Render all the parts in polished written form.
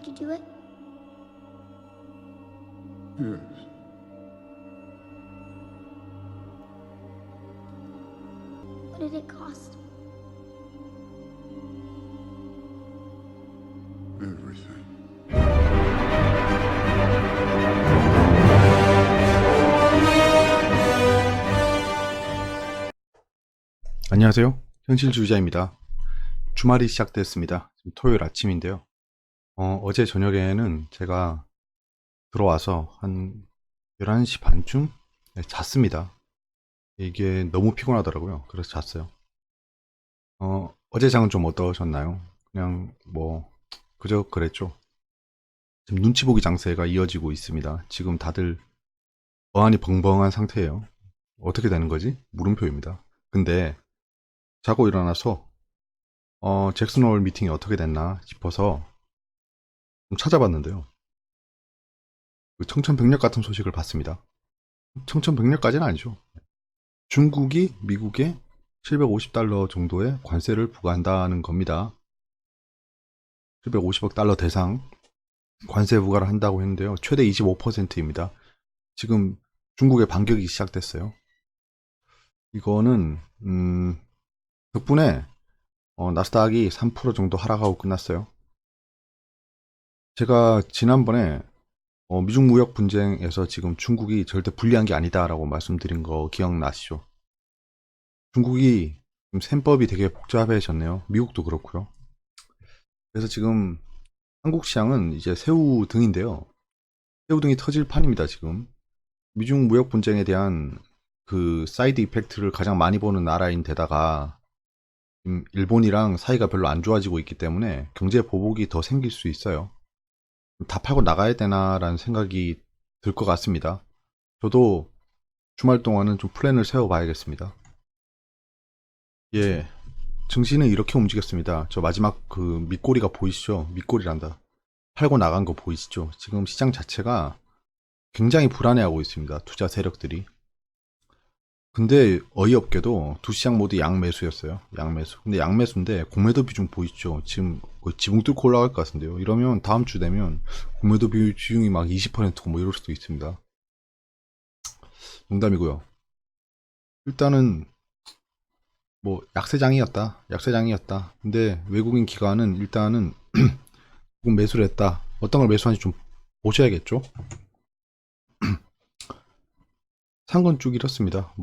to do it? Yes. What did it cost? Everything. 안녕하세요. 현실주의자입니다. 주말이 시작됐습니다. 지금 토요일 아침인데요. 어제 저녁에는 제가 들어와서 한 11시 반쯤 잤습니다. 이게 너무 피곤하더라고요. 그래서 잤어요. 어제 장은 좀 어떠셨나요? 그냥 그저 그랬죠. 지금 눈치 보기 장세가 이어지고 있습니다. 지금 다들 어안이 벙벙한 상태예요. 어떻게 되는 거지? 물음표입니다. 근데 자고 일어나서 잭슨 홀 미팅이 어떻게 됐나 싶어서 좀 찾아봤는데요. 그 청천벽력 같은 소식을 봤습니다. 청천벽력까지는 아니죠. 중국이 미국에 750달러 정도의 관세를 부과한다는 겁니다. 750억 달러 대상 관세 부과를 한다고 했는데요. 최대 25%입니다. 지금 중국의 반격이 시작됐어요. 이거는 덕분에 나스닥이 3% 정도 하락하고 끝났어요. 제가 지난번에 미중 무역 분쟁에서 지금 중국이 절대 불리한 게 아니다라고 말씀드린 거 기억나시죠? 중국이 지금 셈법이 되게 복잡해졌네요. 미국도 그렇고요. 그래서 지금 한국 시장은 이제 새우등인데요. 새우등이 터질 판입니다, 지금. 미중 무역 분쟁에 대한 그 사이드 이펙트를 가장 많이 보는 나라인 데다가 일본이랑 사이가 별로 안 좋아지고 있기 때문에 경제 보복이 더 생길 수 있어요. 다 팔고 나가야 되나라는 생각이 들 것 같습니다. 저도 주말 동안은 좀 플랜을 세워 봐야겠습니다. 예, 증시는 이렇게 움직였습니다. 저 마지막 그 밑꼬리가 보이시죠? 밑꼬리란다. 팔고 나간 거 보이시죠? 지금 시장 자체가 굉장히 불안해하고 있습니다. 투자 세력들이. 근데 어이없게도 두 시장 모두 양매수였어요. 양매수. 근데 양매수인데 공매도 비중 보이시죠? 지금 거의 지붕 뚫고 올라갈 것 같은데요. 이러면 다음 주 되면 공매도 비중이 막 20%고 뭐 이럴 수도 있습니다. 농담이고요. 일단은 약세장이었다. 근데 외국인 기관은 일단은 조금 매수를 했다. 어떤 걸 매수하는지 좀 보셔야겠죠. 산 건 쭉 잃었습니다.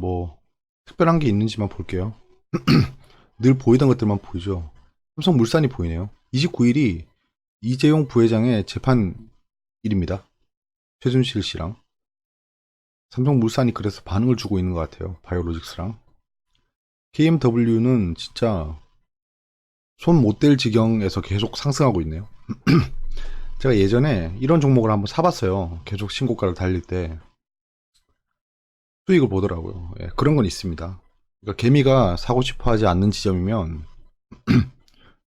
특별한 게 있는지만 볼게요. 늘 보이던 것들만 보이죠. 삼성물산이 보이네요. 29일이 이재용 부회장의 재판일입니다. 최순실 씨랑. 삼성물산이 그래서 반응을 주고 있는 것 같아요. 바이오로직스랑. KMW는 진짜 손 못 댈 지경에서 계속 상승하고 있네요. 제가 예전에 이런 종목을 한번 사봤어요. 계속 신고가를 달릴 때. 수익을 보더라고요. 예, 그런 건 있습니다. 그러니까 개미가 사고 싶어 하지 않는 지점이면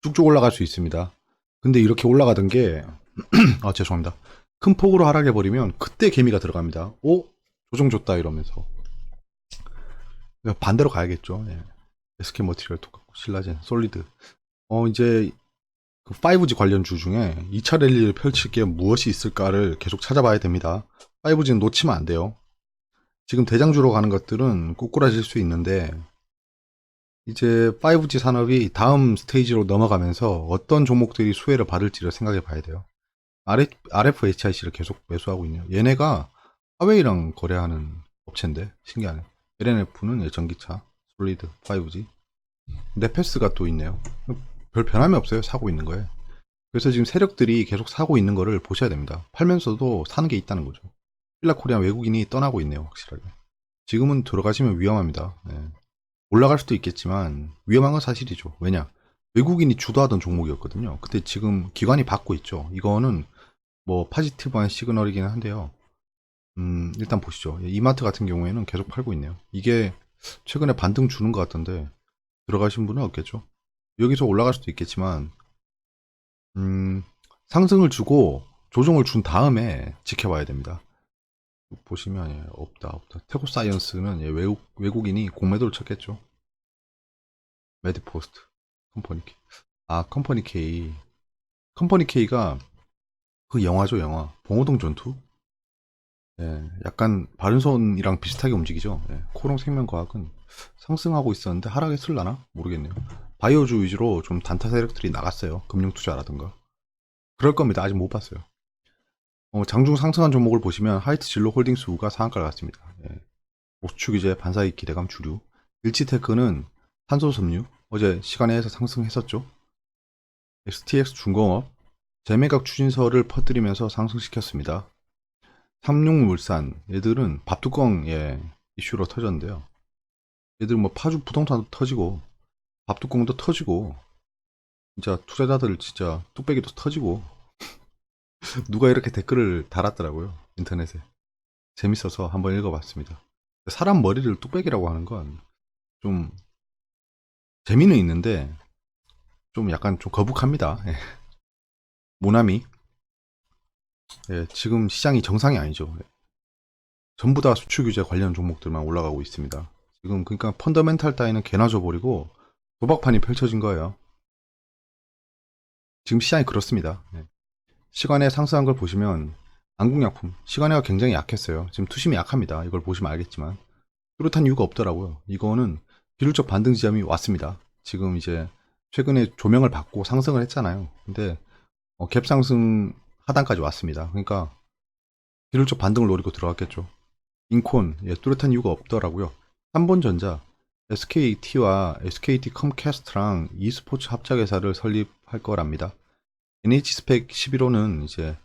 쭉쭉 올라갈 수 있습니다. 근데 이렇게 올라가던 게, 죄송합니다. 큰 폭으로 하락해버리면 그때 개미가 들어갑니다. 오? 조정 줬다 이러면서. 반대로 가야겠죠. 예. SK 머티리얼 똑같고, 신라젠, 솔리드. 이제 그 5G 관련 주 중에 2차 랠리를 펼칠 게 무엇이 있을까를 계속 찾아봐야 됩니다. 5G는 놓치면 안 돼요. 지금 대장주로 가는 것들은 꼬꾸라질 수 있는데 이제 5G 산업이 다음 스테이지로 넘어가면서 어떤 종목들이 수혜를 받을지를 생각해 봐야 돼요. RFHIC를 계속 매수하고 있네요. 얘네가 화웨이랑 거래하는 업체인데 신기하네. LNF는 전기차, 솔리드, 5G, 네페스가 또 있네요. 별 변함이 없어요. 사고 있는 거에. 그래서 지금 세력들이 계속 사고 있는 거를 보셔야 됩니다. 팔면서도 사는 게 있다는 거죠. 필라코리아 외국인이 떠나고 있네요. 확실하게. 지금은 들어가시면 위험합니다. 예. 올라갈 수도 있겠지만 위험한 건 사실이죠. 왜냐? 외국인이 주도하던 종목이었거든요. 근데 지금 기관이 받고 있죠. 이거는 파지티브한 시그널이긴 한데요. 일단 보시죠. 이마트 같은 경우에는 계속 팔고 있네요. 이게 최근에 반등 주는 것 같던데 들어가신 분은 없겠죠. 여기서 올라갈 수도 있겠지만 상승을 주고 조정을 준 다음에 지켜봐야 됩니다. 보시면 없다. 테고사이언스는 외국인이 공매도를 쳤겠죠. 매드포스트, 컴퍼니 K. 컴퍼니 K가 그 영화죠, 영화. 봉오동 전투? 예, 약간 바른손이랑 비슷하게 움직이죠. 예, 코롱 생명과학은 상승하고 있었는데 하락했을라나? 모르겠네요. 바이오주 위주로 좀 단타 세력들이 나갔어요. 금융투자라든가. 그럴 겁니다. 아직 못 봤어요. 장중 상승한 종목을 보시면 하이트 진로 홀딩스 우가 상한가를 갔습니다. 예. 보수축 규제 반사이익 기대감 주류. 일치테크는 탄소섬유 어제 시간에서 상승했었죠. STX 중공업 재매각 추진서를 퍼뜨리면서 상승시켰습니다. 삼육물산 얘들은 밥뚜껑 이슈로 터졌는데요. 얘들 뭐 파주 부동산도 터지고 밥뚜껑도 터지고 진짜 투자자들 진짜 뚝배기도 터지고 누가 이렇게 댓글을 달았더라고요 인터넷에. 재밌어서 한번 읽어봤습니다. 사람 머리를 뚝배기라고 하는 건 좀 재미는 있는데 좀 약간 좀 거북합니다. 예. 모나미 예, 지금 시장이 정상이 아니죠. 예. 전부 다 수출 규제 관련 종목들만 올라가고 있습니다. 지금 그러니까 펀더멘탈 따위는 개나 줘버리고 도박판이 펼쳐진 거예요. 지금 시장이 그렇습니다. 예. 시간에 상승한 걸 보시면 안국약품 시간에가 굉장히 약했어요. 지금 투심이 약합니다. 이걸 보시면 알겠지만 뚜렷한 이유가 없더라고요. 이거는 기술적 반등 지점이 왔습니다. 지금 이제 최근에 조명을 받고 상승을 했잖아요. 근데 갭 상승 하단까지 왔습니다. 그러니까 기술적 반등을 노리고 들어갔겠죠. 인콘 뚜렷한 이유가 없더라고요. 삼본전자 SKT와 SKT 컴캐스트랑 e스포츠 합작회사를 설립할 거랍니다. NH스펙 11호는 이제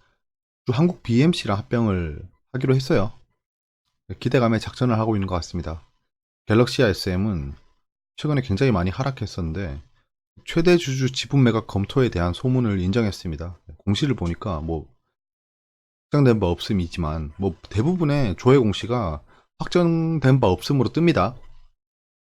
한국 BMC랑 합병을 하기로 했어요. 기대감에 작전을 하고 있는 것 같습니다. 갤럭시아 SM은 최근에 굉장히 많이 하락했었는데 최대 주주 지분 매각 검토에 대한 소문을 인정했습니다. 공시를 보니까 뭐 확정된 바 없음이지만 뭐 대부분의 조회 공시가 확정된 바 없음으로 뜹니다.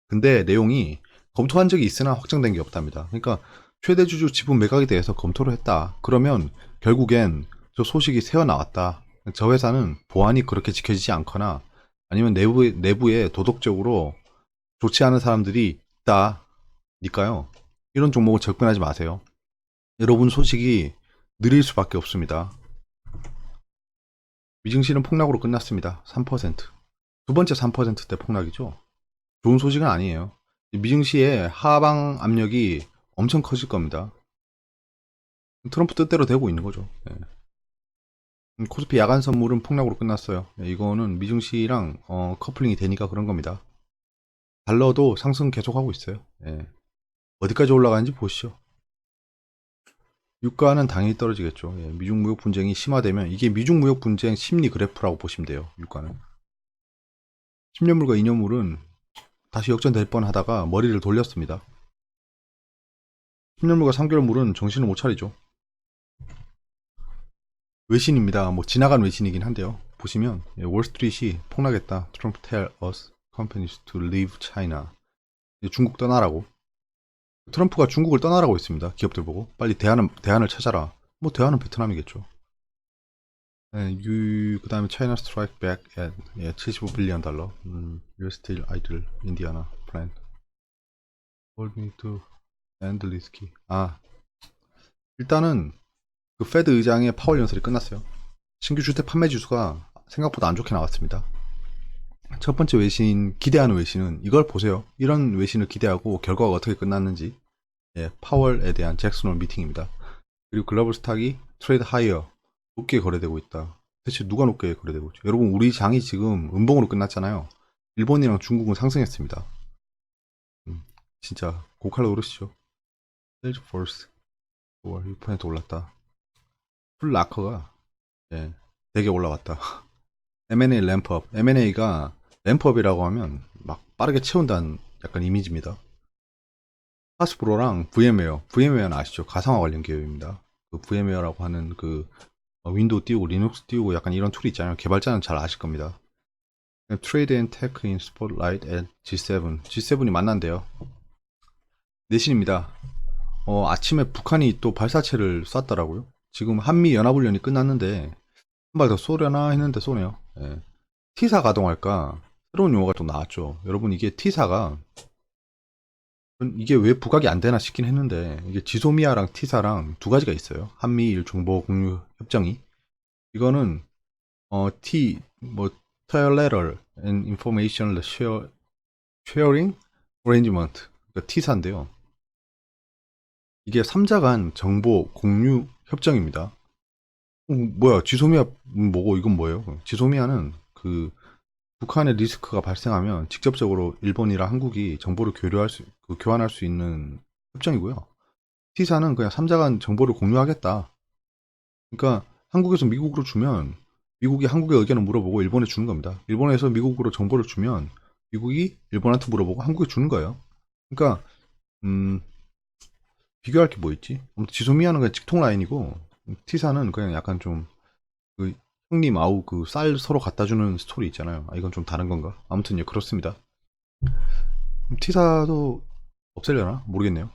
근데 내용이 검토한 적이 있으나 확정된 게 없답니다. 그러니까 최대 주주 지분 매각에 대해서 검토를 했다. 그러면 결국엔 저 소식이 새어 나왔다. 저 회사는 보안이 그렇게 지켜지지 않거나 아니면 내부에 도덕적으로 좋지 않은 사람들이 있다니까요. 이런 종목을 접근하지 마세요. 여러분 소식이 느릴 수밖에 없습니다. 미증시는 폭락으로 끝났습니다. 3%. 두 번째 3%대 폭락이죠. 좋은 소식은 아니에요. 미증시의 하방 압력이 엄청 커질 겁니다. 트럼프 뜻대로 되고 있는 거죠. 예. 코스피 야간 선물은 폭락으로 끝났어요. 예, 이거는 미증시랑 커플링이 되니까 그런 겁니다. 달러도 상승 계속하고 있어요. 예. 어디까지 올라가는지 보시죠. 유가는 당연히 떨어지겠죠. 예, 미중 무역 분쟁이 심화되면 이게 미중 무역 분쟁 심리 그래프라고 보시면 돼요. 유가는 10년물과 2년물은 다시 역전될 뻔하다가 머리를 돌렸습니다. 10년물과 3개월물은 정신을 못 차리죠. 외신입니다. 뭐 지나간 외신이긴 한데요. 보시면 월스트리트이 폭락했다. 트럼프 tell us companies to leave China. 중국 떠나라고. 트럼프가 중국을 떠나라고 했습니다. 기업들 보고 빨리 대안을 찾아라. 뭐 대안은 베트남이겠죠. 그 다음에 China strike back at 75빌리언 달러. US steel idle Indiana plant. Hold me to end risky. 일단은 그 페드 의장의 파월 연설이 끝났어요. 신규 주택 판매 지수가 생각보다 안 좋게 나왔습니다. 첫 번째 외신, 기대하는 외신은 이걸 보세요. 이런 외신을 기대하고 결과가 어떻게 끝났는지. 예, 파월에 대한 잭슨홀 미팅입니다. 그리고 글로벌 스탁이 트레이드 하이어 높게 거래되고 있다. 대체 누가 높게 거래되고 있죠? 여러분 우리 장이 지금 음봉으로 끝났잖아요. 일본이랑 중국은 상승했습니다. 진짜 고칼로 오르시죠. 셀즈포스 6% 올랐다. 풀라커가 되게 올라왔다. M&A 램프업. M&A가 램프업이라고 하면 막 빠르게 채운다는 약간 이미지입니다. 파스프로랑 VM웨어. VM웨어는 아시죠? 가상화 관련 기업입니다. 그 VM웨어라고 하는 그 윈도우 띄우고 리눅스 띄우고 약간 이런 툴이 있잖아요. 개발자는 잘 아실 겁니다. 트레이드 앤 테크 인 스포트라이트 앤 G7. G7이 만난대요. 내신입니다. 아침에 북한이 또 발사체를 쐈더라고요. 지금 한미 연합훈련이 끝났는데 한 발 더 쏘려나 했는데 쏘네요. 예. T사 가동할까? 새로운 용어가 또 나왔죠. 여러분 이게 T사가 이게 왜 부각이 안 되나 싶긴 했는데 이게 지소미아랑 T사랑 두 가지가 있어요. 한미일 정보 공유 협정이. 이거는 뭐 Trilateral and Information Sharing Arrangement, 그러니까 T사인데요. 이게 3자 간 정보 공유 협정입니다. 뭐야, 지소미아 뭐고 이건 뭐예요? 지소미아는 그 북한의 리스크가 발생하면 직접적으로 일본이랑 한국이 정보를 교환할 수 있는 협정이고요. T사는 그냥 3자 간 정보를 공유하겠다. 그러니까 한국에서 미국으로 주면 미국이 한국의 의견을 물어보고 일본에 주는 겁니다. 일본에서 미국으로 정보를 주면 미국이 일본한테 물어보고 한국에 주는 거예요. 그러니까 비교할 게 뭐 있지? 지소미아는 그냥 직통 라인이고 T사는 그냥 약간 좀 그 형님 아우 그 쌀 서로 갖다 주는 스토리 있잖아요. 아, 이건 좀 다른 건가? 아무튼 예 그렇습니다. T사도 없애려나? 모르겠네요.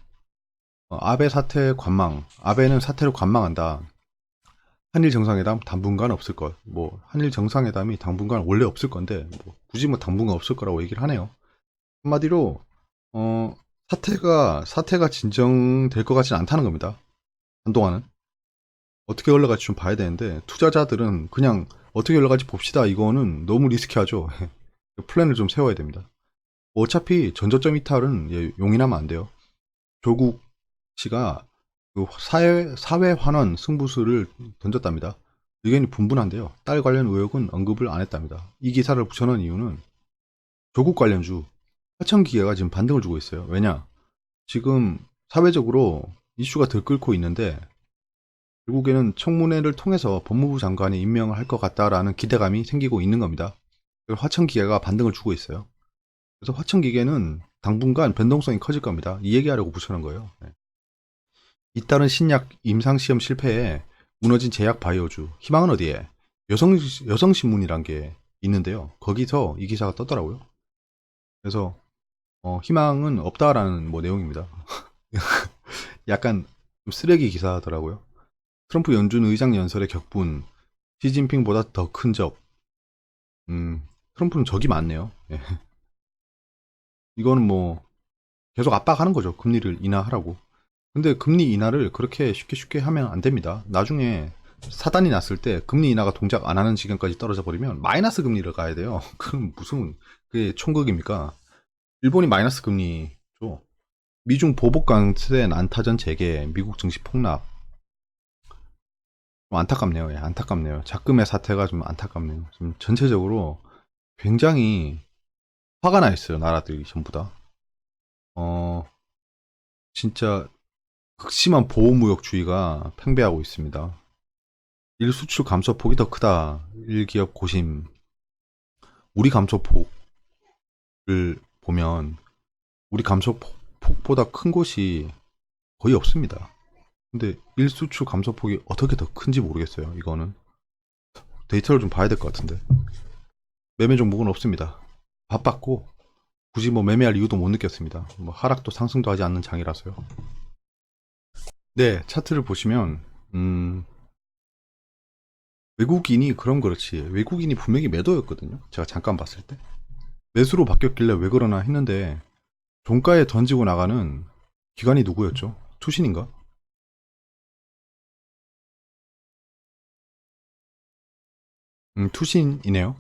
아베 사태 관망. 아베는 사태를 관망한다. 한일 정상회담 당분간 없을 것. 뭐 한일 정상회담이 당분간 원래 없을 건데 뭐 굳이 뭐 당분간 없을 거라고 얘기를 하네요. 한마디로 사태가 진정될 것 같지는 않다는 겁니다. 한동안은 어떻게 흘러갈지 좀 봐야 되는데 투자자들은 그냥 어떻게 흘러갈지 봅시다. 이거는 너무 리스키하죠. 플랜을 좀 세워야 됩니다. 어차피 전저점 이탈은 용인하면 안 돼요. 조국 씨가 그 사회 환원 승부수를 던졌답니다. 의견이 분분한데요. 딸 관련 의혹은 언급을 안 했답니다. 이 기사를 붙여놓은 이유는 조국 관련주 하청기계가 지금 반등을 주고 있어요. 왜냐? 지금 사회적으로 이슈가 들끓고 있는데 결국에는 청문회를 통해서 법무부 장관이 임명을 할 것 같다라는 기대감이 생기고 있는 겁니다. 화청기계가 반등을 주고 있어요. 그래서 화청기계는 당분간 변동성이 커질 겁니다. 이 얘기하려고 붙여놓은 거예요. 네. 잇따른 신약 임상시험 실패에 무너진 제약 바이오주. 희망은 어디에? 여성신문이란 게 있는데요. 거기서 이 기사가 떴더라고요. 그래서 희망은 없다라는 뭐 내용입니다. 약간 쓰레기 기사더라고요. 트럼프 연준 의장 연설의 격분. 시진핑보다 더 큰 적. 트럼프는 적이 많네요. 예. 이거는 뭐 계속 압박하는 거죠. 금리를 인하하라고. 근데 금리 인하를 그렇게 쉽게 하면 안 됩니다. 나중에 사단이 났을 때 금리 인하가 동작 안 하는 지경까지 떨어져 버리면 마이너스 금리를 가야 돼요. 그럼 무슨 그게 총극입니까? 일본이 마이너스 금리죠. 미중 보복 강세 난타전 재개, 미국 증시 폭락. 좀 안타깝네요. 예, 안타깝네요. 작금의 사태가 좀 안타깝네요. 좀 전체적으로 굉장히 화가 나 있어요. 나라들이 전부 다. 진짜 극심한 보호무역주의가 팽배하고 있습니다. 일수출 감소폭이 더 크다. 일기업 고심. 우리 감소폭을 보면 우리 감소폭보다 큰 곳이 거의 없습니다. 근데 일수출 감소폭이 어떻게 더 큰지 모르겠어요. 이거는 데이터를 좀 봐야 될 것 같은데. 매매 종목은 없습니다. 바빴고 굳이 뭐 매매할 이유도 못 느꼈습니다. 뭐 하락도 상승도 하지 않는 장이라서요. 네, 차트를 보시면 외국인이 그럼 그렇지. 외국인이 분명히 매도였거든요. 제가 잠깐 봤을 때. 매수로 바뀌었길래 왜 그러나 했는데 종가에 던지고 나가는 기관이 누구였죠? 투신인가? 투신이네요.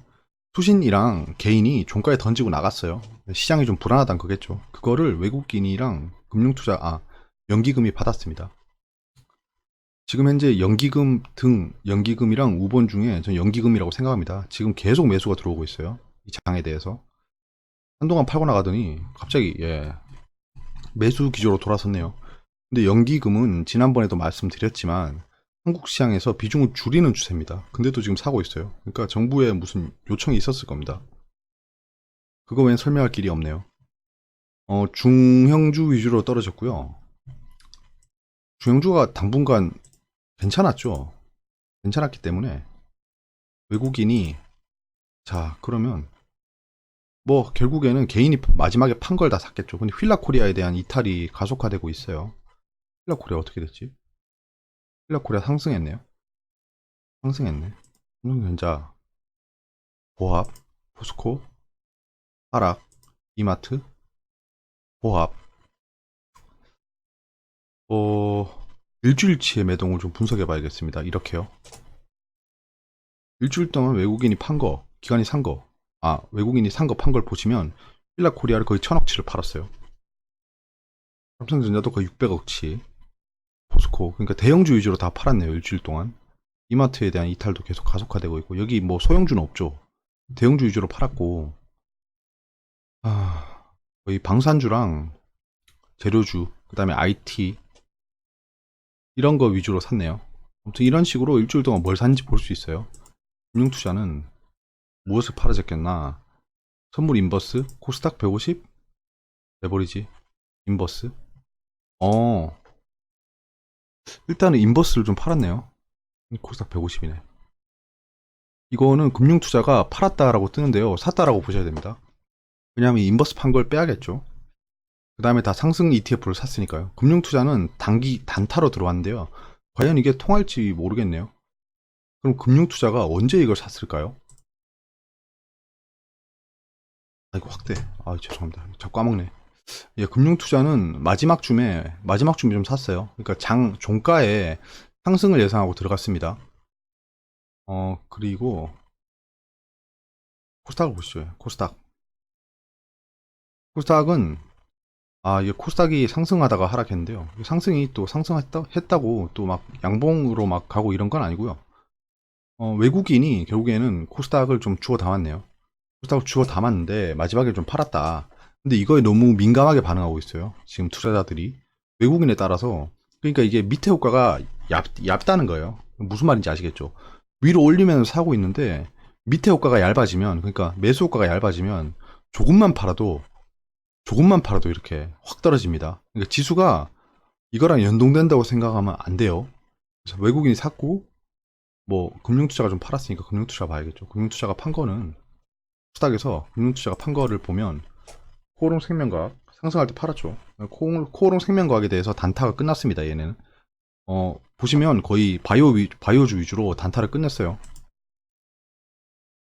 투신이랑 개인이 종가에 던지고 나갔어요. 시장이 좀 불안하단 그겠죠. 그거를 외국인이랑 연기금이 받았습니다. 지금 현재 연기금이랑 우본 중에 전 연기금이라고 생각합니다. 지금 계속 매수가 들어오고 있어요. 이 장에 대해서. 한동안 팔고 나가더니 갑자기 매수 기조로 돌아섰네요. 근데 연기금은 지난번에도 말씀드렸지만 한국 시장에서 비중을 줄이는 추세입니다. 근데도 지금 사고 있어요. 그러니까 정부에 무슨 요청이 있었을 겁니다. 그거 외엔 설명할 길이 없네요. 중형주 위주로 떨어졌고요. 중형주가 당분간 괜찮았죠. 괜찮았기 때문에 외국인이 그러면 뭐 결국에는 개인이 마지막에 판 걸 다 샀겠죠. 근데 휠라코리아에 대한 이탈이 가속화되고 있어요. 휠라코리아 어떻게 됐지? 휠라코리아 상승했네요. 상승했네. 삼성전자, 보합, 포스코, 하락, 이마트, 보합. 일주일치의 매동을 좀 분석해 봐야겠습니다. 이렇게요. 일주일 동안 외국인이 판 거, 기관이 산 거, 외국인이 산 거 판 걸 보시면 필라 코리아를 거의 1000억치를 팔았어요. 삼성전자도 거의 600억치, 포스코, 그러니까 대형주 위주로 다 팔았네요. 일주일 동안. 이마트에 대한 이탈도 계속 가속화되고 있고, 여기 뭐 소형주는 없죠. 대형주 위주로 팔았고, 거의 방산주랑 재료주, 그 다음에 IT, 이런 거 위주로 샀네요. 아무튼 이런 식으로 일주일 동안 뭘 샀는지 볼 수 있어요. 금융투자는 무엇을 팔아줬겠나? 선물 인버스, 코스닥 150, 레버리지, 인버스. 일단은 인버스를 좀 팔았네요. 코스닥 150이네. 이거는 금융투자가 팔았다라고 뜨는데요. 샀다라고 보셔야 됩니다. 왜냐하면 인버스 판 걸 빼야겠죠. 그 다음에 다 상승 ETF를 샀으니까요. 금융투자는 단타로 들어왔는데요. 과연 이게 통할지 모르겠네요. 그럼 금융투자가 언제 이걸 샀을까요? 이거 확대. 죄송합니다. 자꾸 까먹네. 예, 금융투자는 마지막 줌에 좀 샀어요. 그러니까 종가에 상승을 예상하고 들어갔습니다. 그리고 코스닥을 보시죠. 코스닥은 이게 코스닥이 상승하다가 하락했는데요. 상승이 또 했다고 또 막 양봉으로 막 가고 이런 건 아니고요. 외국인이 결국에는 코스닥을 좀 주워 담았네요. 코스닥을 주워 담았는데 마지막에 좀 팔았다. 근데 이거에 너무 민감하게 반응하고 있어요. 지금 투자자들이 외국인에 따라서. 그러니까 이게 밑에 효과가 얇다는 거예요. 무슨 말인지 아시겠죠? 위로 올리면서 사고 있는데 밑에 효과가 얇아지면, 그러니까 매수 효과가 얇아지면 조금만 팔아도 이렇게 확 떨어집니다. 그러니까 지수가 이거랑 연동된다고 생각하면 안 돼요. 그래서 외국인이 샀고, 뭐 금융투자가 좀 팔았으니까 금융투자 봐야겠죠. 금융투자가 판 거는 코스닥에서 금융투자가 판 거를 보면 코오롱 생명과학 상승할 때 팔았죠. 코오롱 생명과학에 대해서 단타가 끝났습니다. 얘네는 보시면 거의 바이오주 위주로 단타를 끝냈어요.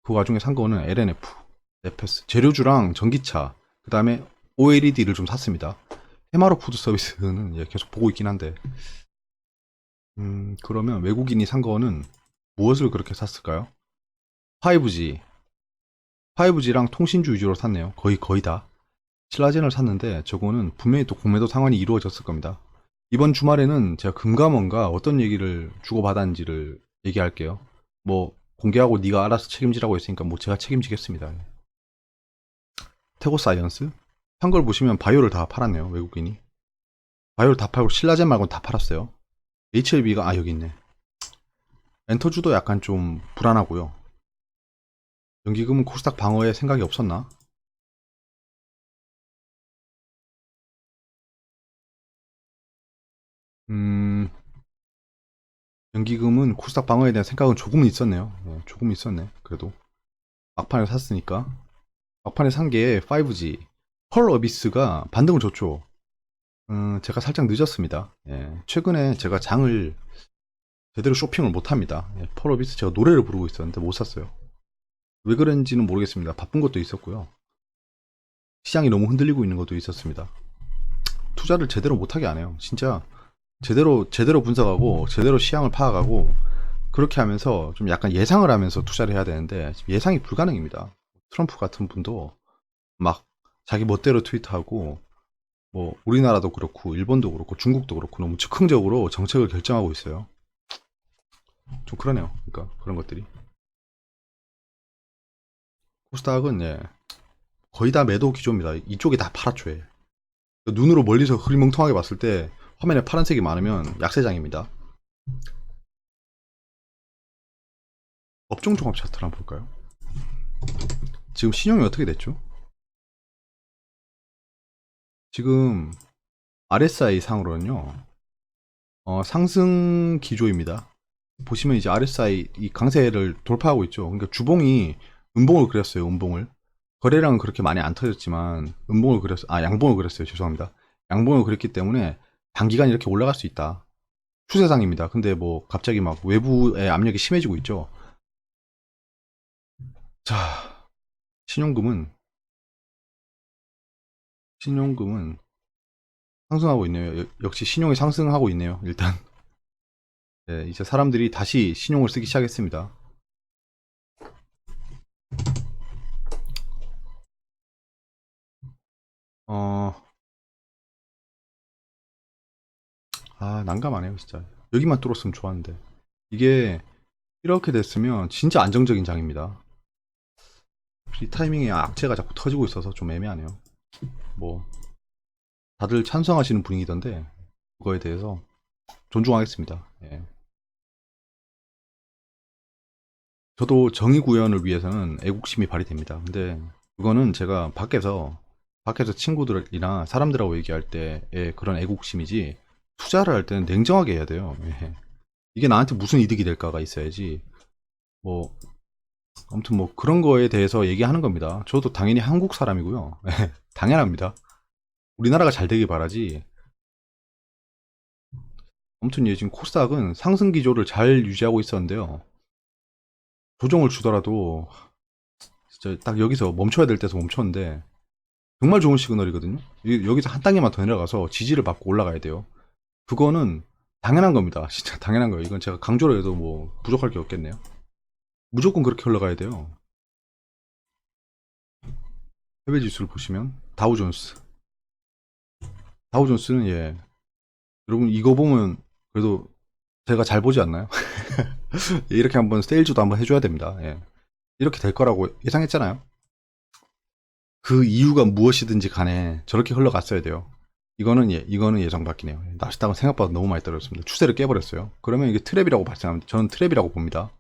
그 와중에 산 거는 LNF, 네페스, 재료주랑 전기차, 그 다음에 OLED를 좀 샀습니다. 해마로 푸드 서비스는 계속 보고 있긴 한데, 그러면 외국인이 산 거는 무엇을 그렇게 샀을까요? 5G랑 통신주 위주로 샀네요. 거의 다. 신라젠을 샀는데 저거는 분명히 또 공매도 상환이 이루어졌을 겁니다. 이번 주말에는 제가 금감원과 어떤 얘기를 주고받았는지를 얘기할게요. 뭐 공개하고 네가 알아서 책임지라고 했으니까 뭐 제가 책임지겠습니다. 태고사이언스 한 걸 보시면 바이오를 다 팔았네요. 외국인이 바이오를 다 팔고 신라젠 말고는 다 팔았어요. HLB가 여기 있네. 엔터주도 약간 좀 불안하고요. 연기금은 코스닥 방어에 생각이 없었나? 연기금은 코스닥 방어에 대한 생각은 조금은 있었네요. 조금 있었네. 그래도 막판에 샀으니까. 막판에 산 게 5G 펄 어비스가 반등을 줬죠. 제가 살짝 늦었습니다. 최근에 제가 장을 제대로 쇼핑을 못합니다. 펄 어비스 제가 노래를 부르고 있었는데 못 샀어요. 왜 그런지는 모르겠습니다. 바쁜 것도 있었고요. 시장이 너무 흔들리고 있는 것도 있었습니다. 투자를 제대로 못하게 안 해요. 진짜 제대로 분석하고 제대로 시장을 파악하고 그렇게 하면서 좀 약간 예상을 하면서 투자를 해야 되는데 지금 예상이 불가능입니다. 트럼프 같은 분도 막 자기 멋대로 트위터하고 뭐 우리나라도 그렇고 일본도 그렇고 중국도 그렇고 너무 즉흥적으로 정책을 결정하고 있어요. 좀 그러네요. 그러니까 그런 것들이. 코스닥은 거의 다 매도 기조입니다. 이쪽이 다 파랗죠. 눈으로 멀리서 흐리멍텅하게 봤을 때 화면에 파란색이 많으면 약세장입니다. 업종 종합 차트를 한번 볼까요? 지금 신용이 어떻게 됐죠? 지금 RSI 상으로는요, 상승 기조입니다. 보시면 이제 RSI 이 강세를 돌파하고 있죠. 그러니까 주봉이 음봉을 그렸어요. 음봉을. 거래량은 그렇게 많이 안 터졌지만 양봉을 그렸어요. 죄송합니다. 양봉을 그렸기 때문에 단기간 이렇게 올라갈 수 있다. 추세상입니다. 근데 뭐 갑자기 막 외부의 압력이 심해지고 있죠. 자, 신용금은 상승하고 있네요. 역시 신용이 상승하고 있네요. 일단 이제 사람들이 다시 신용을 쓰기 시작했습니다. 어, 난감하네요, 진짜. 여기만 뚫었으면 좋았는데. 이게 이렇게 됐으면 진짜 안정적인 장입니다. 이 타이밍에 악재가 자꾸 터지고 있어서 좀 애매하네요. 뭐 다들 찬성하시는 분위기던데 그거에 대해서 존중하겠습니다. 예. 저도 정의 구현을 위해서는 애국심이 발휘됩니다. 근데 그거는 제가 밖에서 친구들이나 사람들하고 얘기할 때의 그런 애국심이지 투자를 할 때는 냉정하게 해야 돼요. 예. 이게 나한테 무슨 이득이 될까가 있어야지. 뭐 아무튼 뭐 그런 거에 대해서 얘기하는 겁니다. 저도 당연히 한국 사람이고요. 예, 당연합니다. 우리나라가 잘 되길 바라지. 아무튼 예, 지금 코스닥은 상승 기조를 잘 유지하고 있었는데요. 조정을 주더라도 진짜 딱 여기서 멈춰야 될 때서 멈췄는데 정말 좋은 시그널이거든요. 여기서 한 단계만 더 내려가서 지지를 받고 올라가야 돼요. 그거는 당연한 겁니다. 진짜 당연한 거예요. 이건 제가 강조를 해도 뭐 부족할 게 없겠네요. 무조건 그렇게 흘러가야 돼요. 해외 지수를 보시면 다우존스. 다우존스는 예, 여러분 이거 보면 그래도 제가 잘 보지 않나요? 이렇게 한번 세일즈도 한번 해줘야 됩니다. 예. 이렇게 될 거라고 예상했잖아요. 그 이유가 무엇이든지 간에 저렇게 흘러갔어야 돼요. 이거는 예상 밖이네요. 나스닥은 생각보다 너무 많이 떨어졌습니다. 추세를 깨버렸어요. 그러면 이게 트랩이라고 발생합니다. 저는 트랩이라고 봅니다.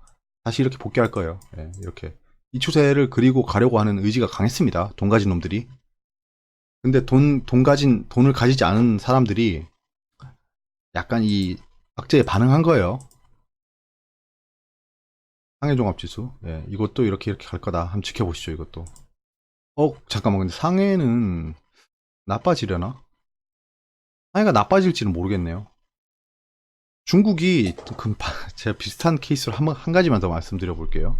다시 이렇게 복귀할 거예요. 예, 이렇게. 이 추세를 그리고 가려고 하는 의지가 강했습니다. 돈 가진 놈들이. 근데 돈을 가지지 않은 사람들이 약간 이 악재에 반응한 거예요. 상해종합지수. 예, 이것도 이렇게 갈 거다. 한번 지켜보시죠, 이것도. 잠깐만. 근데 상해는 나빠지려나? 상해가 나빠질지는 모르겠네요. 중국이 제가 비슷한 케이스로 한 가지만 더 말씀드려 볼게요.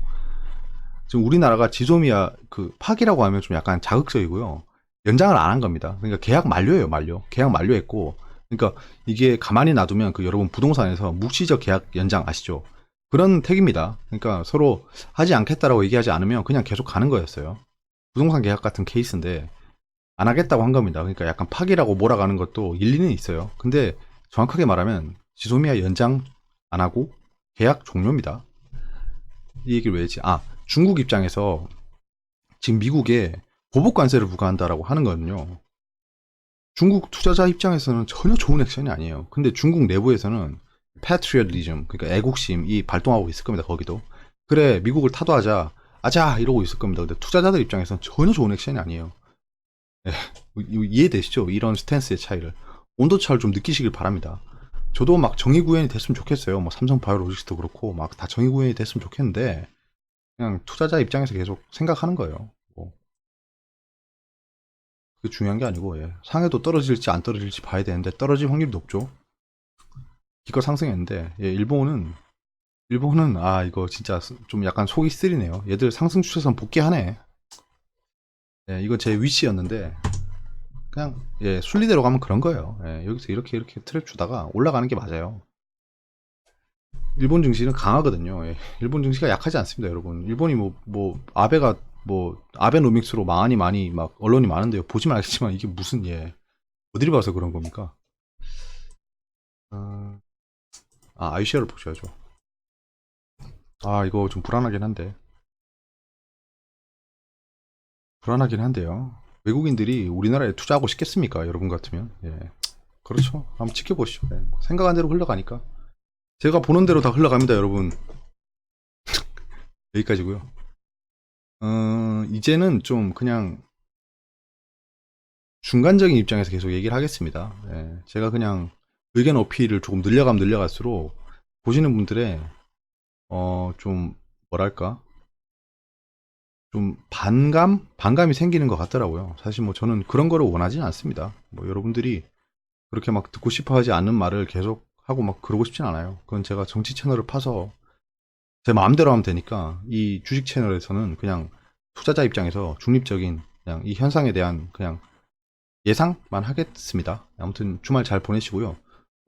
지금 우리나라가 지소미아 그 파기라고 하면 좀 약간 자극적이고요. 연장을 안 한 겁니다. 그러니까 계약 만료예요, 만료. 계약 만료했고, 그러니까 이게 가만히 놔두면 그 여러분 부동산에서 묵시적 계약 연장 아시죠? 그런 택입니다. 그러니까 서로 하지 않겠다라고 얘기하지 않으면 그냥 계속 가는 거였어요. 부동산 계약 같은 케이스인데 안 하겠다고 한 겁니다. 그러니까 약간 파기라고 몰아가는 것도 일리는 있어요. 근데 정확하게 말하면 지소미아 연장 안 하고 계약 종료입니다. 이 얘기를 왜 했지? 중국 입장에서 지금 미국에 보복 관세를 부과한다라고 하는 거는요. 중국 투자자 입장에서는 전혀 좋은 액션이 아니에요. 근데 중국 내부에서는 patriotism, 그러니까 애국심이 발동하고 있을 겁니다. 거기도. 그래, 미국을 타도하자, 아자 이러고 있을 겁니다. 근데 투자자들 입장에서는 전혀 좋은 액션이 아니에요. 네, 이해되시죠? 이런 스탠스의 차이를. 온도차를 좀 느끼시길 바랍니다. 저도 막 정의구현이 됐으면 좋겠어요. 뭐 삼성바이오로직스도 그렇고 막 다 정의구현이 됐으면 좋겠는데 그냥 투자자 입장에서 계속 생각하는 거예요. 뭐. 그게 중요한 게 아니고 예. 상해도 떨어질지 안 떨어질지 봐야 되는데 떨어질 확률이 높죠. 기껏 상승했는데 예, 일본은 이거 진짜 좀 약간 속이 쓰리네요. 얘들 상승 추세선 복귀하네. 예, 이거 제 위치였는데 그냥 예, 순리대로 가면 그런 거예요. 예, 여기서 이렇게 트랩 주다가 올라가는 게 맞아요. 일본 증시는 강하거든요. 예, 일본 증시가 약하지 않습니다, 여러분. 일본이 아베가 아베노믹스로 많이 막 언론이 많은데요. 보시면 알겠지만 이게 무슨 예, 어디를 봐서 그런 겁니까? ICR을 보셔야죠. 이거 좀 불안하긴 한데요. 외국인들이 우리나라에 투자하고 싶겠습니까? 여러분 같으면. 예. 그렇죠. 한번 지켜보시죠. 예. 생각한 대로 흘러가니까. 제가 보는 대로 다 흘러갑니다, 여러분. 여기까지고요. 이제는 좀 그냥 중간적인 입장에서 계속 얘기를 하겠습니다. 예. 제가 그냥 의견 어필을 조금 늘려가면 늘려갈수록 보시는 분들의 좀 뭐랄까 좀 반감이 생기는 것 같더라고요. 사실 뭐 저는 그런 거를 원하지는 않습니다. 뭐 여러분들이 그렇게 막 듣고 싶어 하지 않는 말을 계속 하고 막 그러고 싶진 않아요. 그건 제가 정치 채널을 파서 제 마음대로 하면 되니까 이 주식 채널에서는 그냥 투자자 입장에서 중립적인 그냥 이 현상에 대한 그냥 예상만 하겠습니다. 아무튼 주말 잘 보내시고요.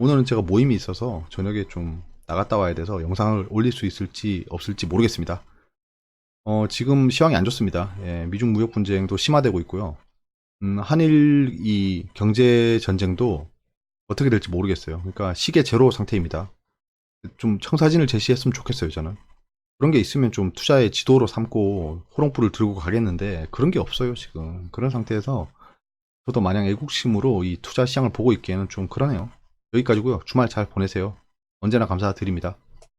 오늘은 제가 모임이 있어서 저녁에 좀 나갔다 와야 돼서 영상을 올릴 수 있을지 없을지 모르겠습니다. 지금 시황이 안 좋습니다. 예, 미중 무역 분쟁도 심화되고 있고요. 한일 이 경제 전쟁도 어떻게 될지 모르겠어요. 그러니까 시계 제로 상태입니다. 좀 청사진을 제시했으면 좋겠어요, 저는. 그런 게 있으면 좀 투자의 지도로 삼고 호롱불을 들고 가겠는데 그런 게 없어요, 지금. 그런 상태에서 저도 마냥 애국심으로 이 투자 시장을 보고 있기에는 좀 그러네요. 여기까지고요. 주말 잘 보내세요. 언제나 감사드립니다.